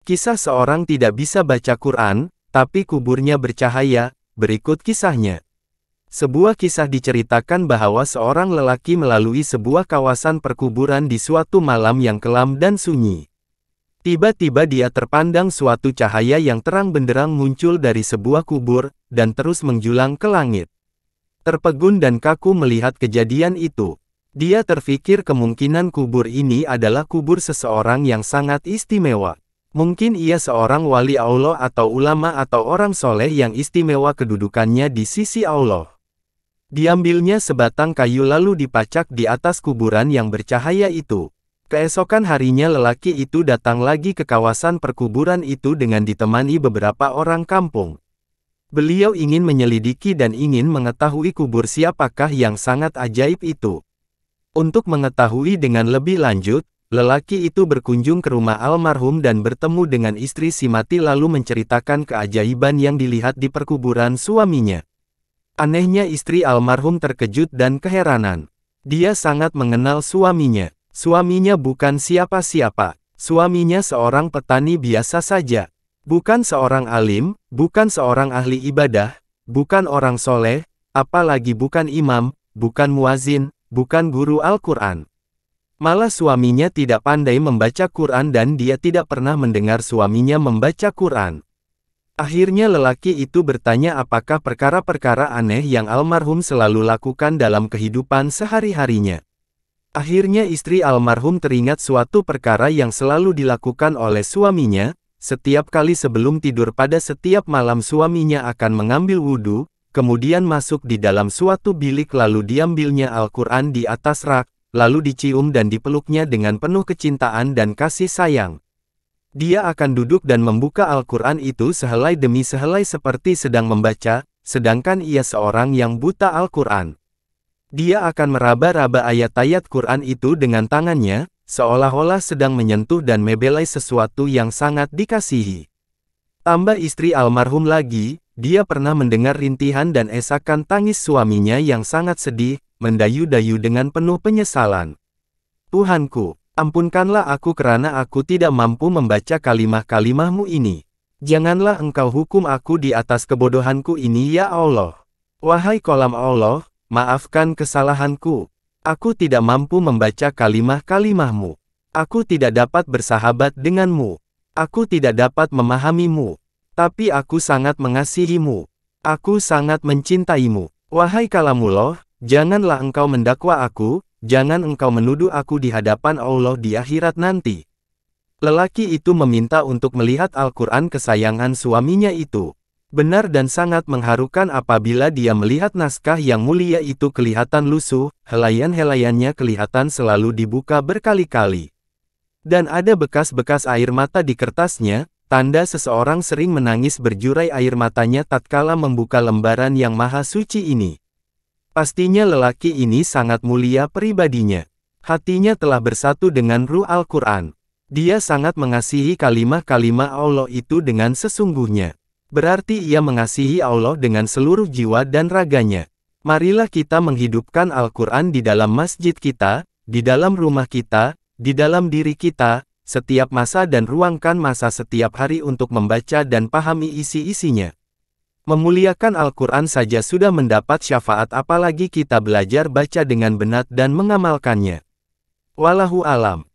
Kisah seorang tidak bisa baca Quran, tapi kuburnya bercahaya. Berikut kisahnya. Sebuah kisah diceritakan bahwa seorang lelaki melalui sebuah kawasan perkuburan di suatu malam yang kelam dan sunyi. Tiba-tiba dia terpandang suatu cahaya yang terang benderang muncul dari sebuah kubur, dan terus menjulang ke langit. Terpegun dan kaku melihat kejadian itu. Dia terfikir kemungkinan kubur ini adalah kubur seseorang yang sangat istimewa. Mungkin ia seorang wali Allah atau ulama atau orang soleh yang istimewa kedudukannya di sisi Allah. Diambilnya sebatang kayu lalu dipacak di atas kuburan yang bercahaya itu. Keesokan harinya lelaki itu datang lagi ke kawasan perkuburan itu dengan ditemani beberapa orang kampung. Beliau ingin menyelidiki dan ingin mengetahui kubur siapakah yang sangat ajaib itu. Untuk mengetahui dengan lebih lanjut, lelaki itu berkunjung ke rumah almarhum dan bertemu dengan istri si mati lalu menceritakan keajaiban yang dilihat di perkuburan suaminya. Anehnya istri almarhum terkejut dan keheranan. Dia sangat mengenal suaminya. Suaminya bukan siapa-siapa. Suaminya seorang petani biasa saja. Bukan seorang alim, bukan seorang ahli ibadah, bukan orang soleh, apalagi bukan imam, bukan muazin, bukan guru Al-Quran. Malah suaminya tidak pandai membaca Quran dan dia tidak pernah mendengar suaminya membaca Quran. Akhirnya lelaki itu bertanya apakah perkara-perkara aneh yang almarhum selalu lakukan dalam kehidupan sehari-harinya. Akhirnya istri almarhum teringat suatu perkara yang selalu dilakukan oleh suaminya. Setiap kali sebelum tidur pada setiap malam suaminya akan mengambil wudhu, kemudian masuk di dalam suatu bilik lalu diambilnya Al-Quran di atas rak, lalu dicium dan dipeluknya dengan penuh kecintaan dan kasih sayang. Dia akan duduk dan membuka Al-Quran itu sehelai demi sehelai seperti sedang membaca, sedangkan ia seorang yang buta Al-Quran. Dia akan meraba-raba ayat-ayat Quran itu dengan tangannya, seolah-olah sedang menyentuh dan membelai sesuatu yang sangat dikasihi. Tambah istri almarhum lagi, dia pernah mendengar rintihan dan esakan tangis suaminya yang sangat sedih, mendayu-dayu dengan penuh penyesalan. Tuhanku, ampunkanlah aku karena aku tidak mampu membaca kalimah-kalimahmu ini. Janganlah engkau hukum aku di atas kebodohanku ini ya Allah. Wahai kolam Allah, maafkan kesalahanku. Aku tidak mampu membaca kalimah-kalimahmu. Aku tidak dapat bersahabat denganmu. Aku tidak dapat memahamimu. Tapi aku sangat mengasihimu. Aku sangat mencintaimu. Wahai kalamullah, janganlah engkau mendakwa aku, jangan engkau menuduh aku di hadapan Allah di akhirat nanti. Lelaki itu meminta untuk melihat Al-Quran kesayangan suaminya itu. Benar dan sangat mengharukan apabila dia melihat naskah yang mulia itu kelihatan lusuh, helaian-helaiannya kelihatan selalu dibuka berkali-kali. Dan ada bekas-bekas air mata di kertasnya, tanda seseorang sering menangis berjurai air matanya tatkala membuka lembaran yang maha suci ini. Pastinya lelaki ini sangat mulia pribadinya. Hatinya telah bersatu dengan ruh Al-Quran. Dia sangat mengasihi kalimah-kalimah Allah itu dengan sesungguhnya. Berarti ia mengasihi Allah dengan seluruh jiwa dan raganya. Marilah kita menghidupkan Al-Quran di dalam masjid kita, di dalam rumah kita, di dalam diri kita, setiap masa dan ruangkan masa setiap hari untuk membaca dan pahami isi-isinya. Memuliakan Al-Quran saja sudah mendapat syafaat apalagi kita belajar baca dengan benar dan mengamalkannya. Wallahu alam.